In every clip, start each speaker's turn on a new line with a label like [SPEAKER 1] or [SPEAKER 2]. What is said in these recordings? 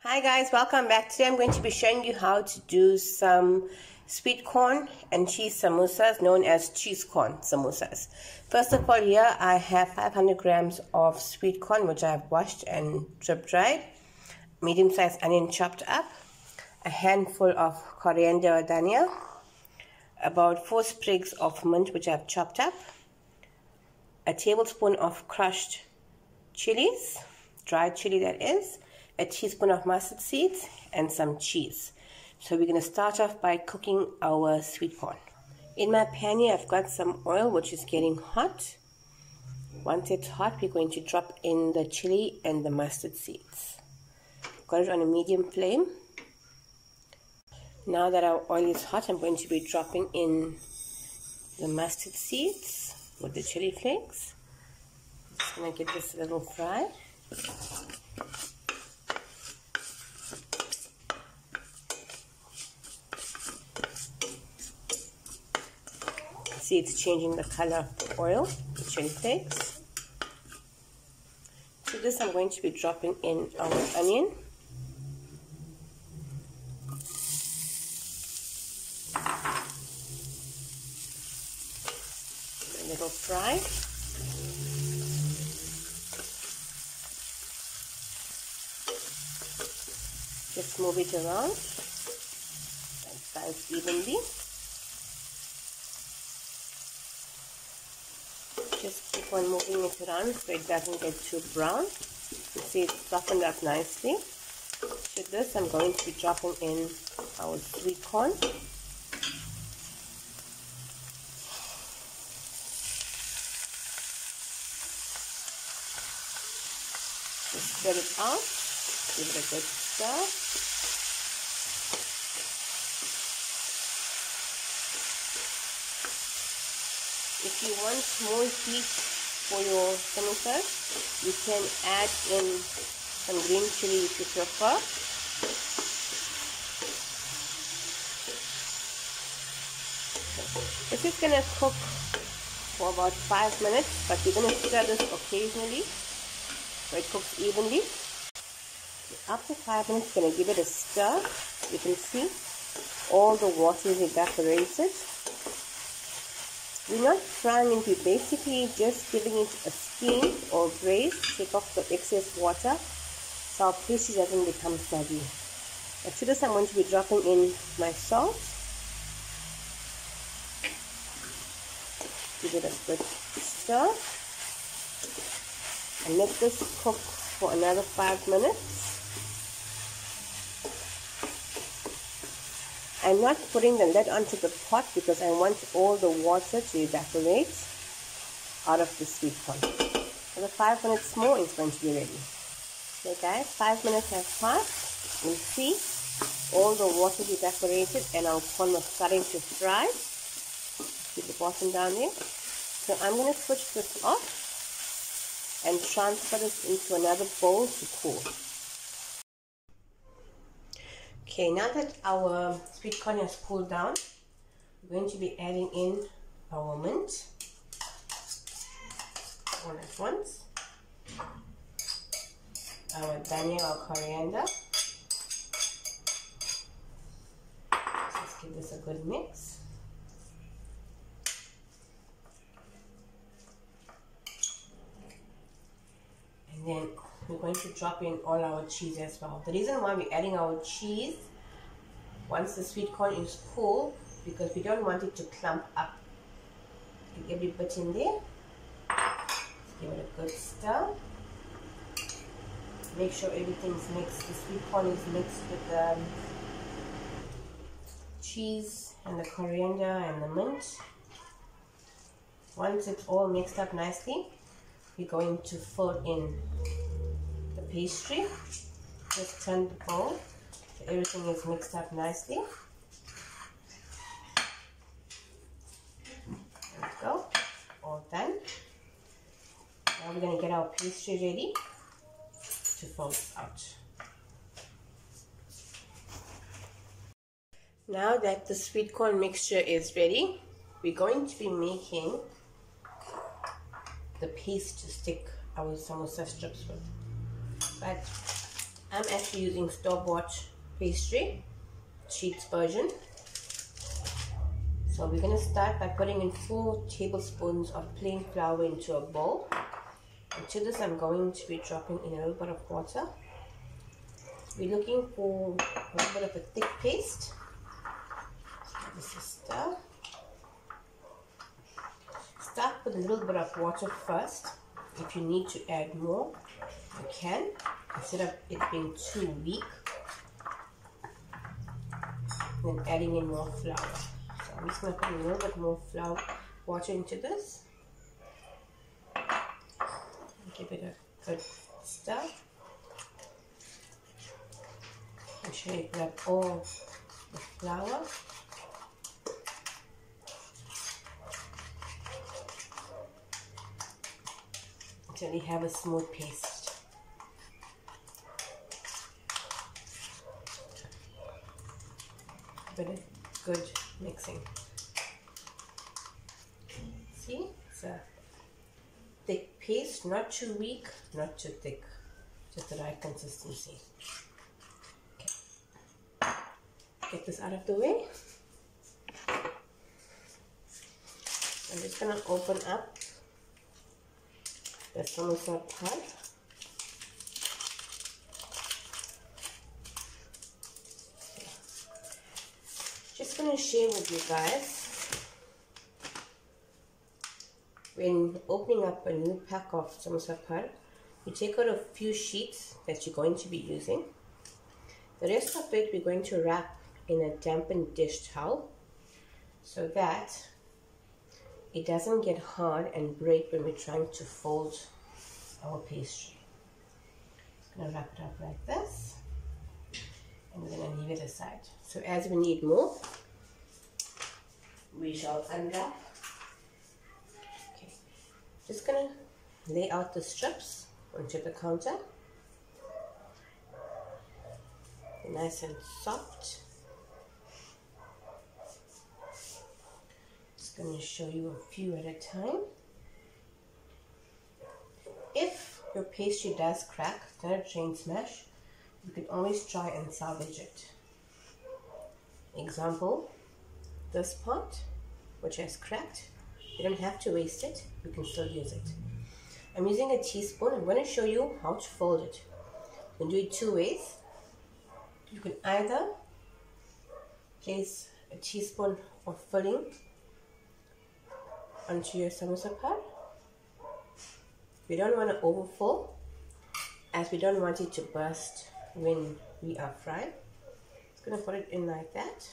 [SPEAKER 1] Hi guys, welcome back. Today I'm going to be showing you how to do some sweet corn and cheese samosas known as cheese corn samosas. First of all, here I have 500 grams of sweet corn which I have washed and drip dried, medium-sized onion chopped up, a handful of coriander or dhania, about 4 sprigs of mint which I have chopped up, a tablespoon of crushed chilies, dried chili that is, a teaspoon of mustard seeds, and some cheese. So we're going to start off by cooking our sweet corn. In my pan here, I've got some oil which is getting hot. Once it's hot, we're going to drop in the chili and the mustard seeds. Got it on a medium flame. Now that our oil is hot, I'm going to be dropping in the mustard seeds with the chili flakes. Just going to give this a little fry. See, it's changing the color of the oil, the chili flakes. To this, I'm going to be dropping in our onion. A little fry. Just move it around and slice evenly. Just keep on moving it around so it doesn't get too brown. You see it's softened up nicely. To this, I'm going to be dropping in our sweet corn. Just spread it out. Give it a good stir. If you want more heat for your samosas, you can add in some green chili if you prefer. This is going to cook for about 5 minutes, but you're going to stir this occasionally so it cooks evenly. After 5 minutes, you're going to give it a stir. You can see all the water is evaporated. We're not frying it, we're basically just giving it a steam or braise, take off the excess water so our pastry doesn't become soggy. To this, I'm going to be dropping in my salt. Give it a good stir and let this cook for another 5 minutes. I'm not putting the lid onto the pot because I want all the water to evaporate out of the sweet corn. So the 5 minutes more is going to be ready. Okay guys, 5 minutes have passed. You see all the water is evaporated and our corn was starting to fry. See the bottom down there. So I'm going to switch this off and transfer this into another bowl to cool. Okay, now that our sweet corn has cooled down, we're going to be adding in our mint all at once, our dhania or coriander. Let's give this a good mix. And then we're going to drop in all our cheese as well. The reason why we're adding our cheese once the sweet corn is cool, because we don't want it to clump up. Get every bit in there. Give it a good stir. Make sure everything's mixed. The sweet corn is mixed with the cheese and the coriander and the mint. Once it's all mixed up nicely, we're going to fill in the pastry. Just turn the bowl so everything is mixed up nicely. There we go, all done. Now we're going to get our pastry ready to fold out. Now that the sweet corn mixture is ready, we're going to be making the paste to stick our samosa strips with. But I'm actually using store-bought pastry, sheets version. So we're going to start by putting in 4 tablespoons of plain flour into a bowl. And to this I'm going to be dropping in a little bit of water. We're looking for a little bit of a thick paste. So this is stir. Start with a little bit of water first. If you need to add more, you can, instead of it being too weak. Then adding in more flour. So I'm just going to put a little bit more water into this. Give it a good stir. Make sure you grab all the flour. Until you have a smooth paste. Give it a good mixing. See, it's a thick paste, not too weak, not too thick, just the right consistency. Okay. Get this out of the way. I'm just going to open up the samosa part. Just going to share with you guys, when opening up a new pack of samosa pad, you take out a few sheets that you're going to be using. The rest of it we're going to wrap in a dampened dish towel so that it doesn't get hard and break when we're trying to fold our pastry. Just going to wrap it up like this, and we're going to leave it aside. So as we need more, we shall unwrap. Just gonna lay out the strips onto the counter. They're nice and soft. Just gonna show you a few at a time. If your pastry does crack, it's not a train smash, you can always try and salvage it. Example, this part, which has cracked, you don't have to waste it, you can still use it. I'm using a teaspoon. I'm going to show you how to fold it. You can do it 2 ways. You can either place a teaspoon of filling onto your samosa pad. We don't want to overfill, as we don't want it to burst when we are frying. Just going to put it in like that,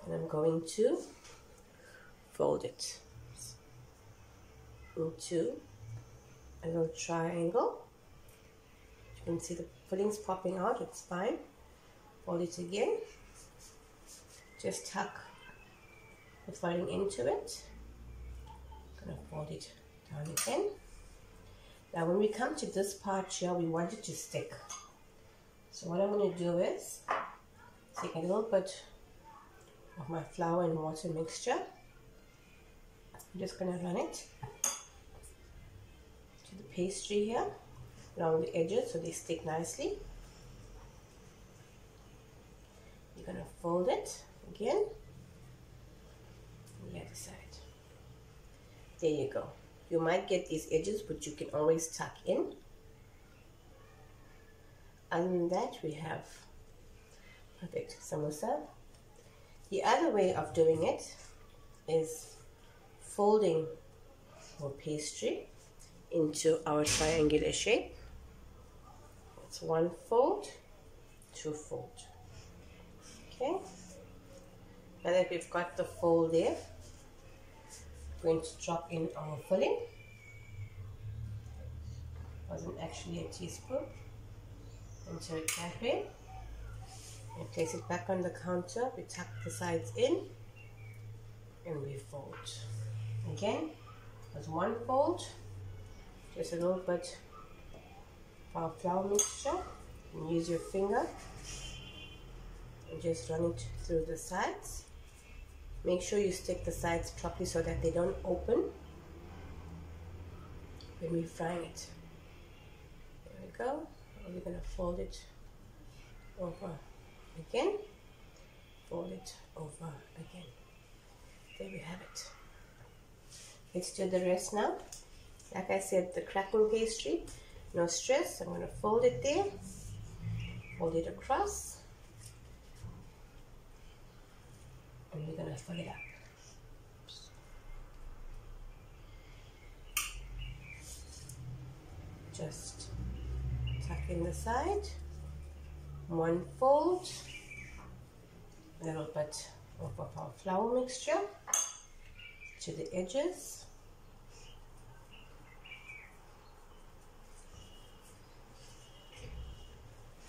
[SPEAKER 1] and I'm going to fold it into a little triangle. You can see the fillings popping out, it's fine. Fold it again. Just tuck the filling into it. I'm going to fold it down again. Now when we come to this part here, we want it to stick. So what I'm going to do is take a little bit of my flour and water mixture. I'm just going to run it to the pastry here along the edges so they stick nicely. You're going to fold it again on the other side. There you go. You might get these edges, but you can always tuck in. Other than that, we have perfect samosa. The other way of doing it is folding our pastry into our triangular shape. It's 1 fold, 2 fold. Okay. Now that we've got the fold there, we're going to drop in our filling. Wasn't actually a teaspoon. Insert it that way. And place it back on the counter. We tuck the sides in and we fold. Again, there's 1 fold, just a little bit of our flour mixture. You can use your finger and just run it through the sides. Make sure you stick the sides properly so that they don't open when we're frying it. There we go. we're going to fold it over again, fold it over again. There we have it. Let's do the rest now. Like I said, the cracking pastry, no stress. I'm going to fold it there, fold it across, and we're going to fill it up. Just tuck in the side, one fold, a little bit of our flour mixture to the edges.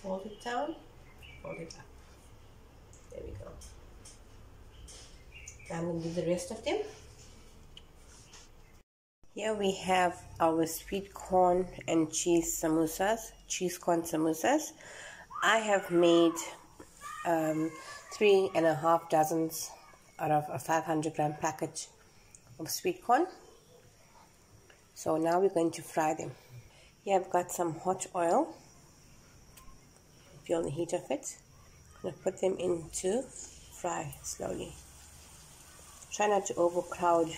[SPEAKER 1] Fold it down, fold it up. There we go. Now I'm going to do the rest of them. Here we have our sweet corn and cheese samosas, cheesecorn samosas. I have made 3.5 dozens out of a 500-gram package of sweet corn. So now we're going to fry them. Here I've got some hot oil. Feel the heat of it. I'm going to put them in to fry slowly. Try not to overcrowd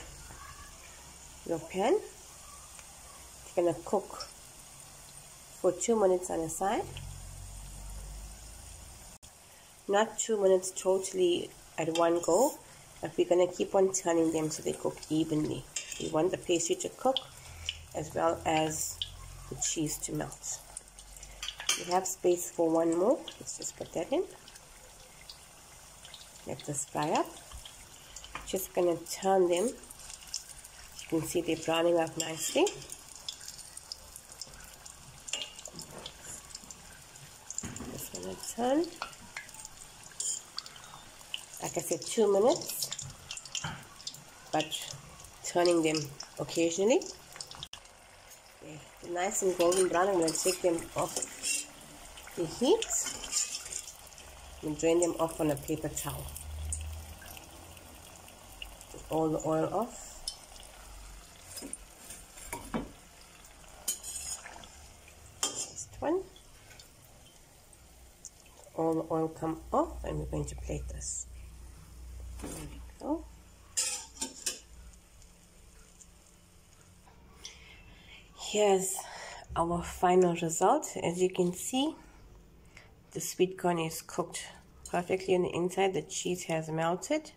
[SPEAKER 1] your pan. You're going to cook for 2 minutes on a side. Not 2 minutes totally at one go, but we're going to keep on turning them so they cook evenly. We want the pastry to cook as well as the cheese to melt. We have space for one more. Let's just put that in. Let this fry up. Just going to turn them. You can see they're browning up nicely. Just going to turn. Like I said, 2 minutes, but turning them occasionally. Okay, they're nice and golden brown. I'm going to take them off the heat and drain them off on a paper towel. Get all the oil off. One. All the oil come off, and we're going to plate this. There we go. Here's our final result. As you can see, the sweet corn is cooked perfectly on the inside. The cheese has melted.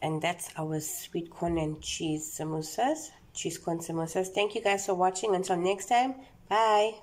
[SPEAKER 1] And that's our sweet corn and cheese samosas. Cheesecorn samosas. Thank you guys for watching. Until next time, bye.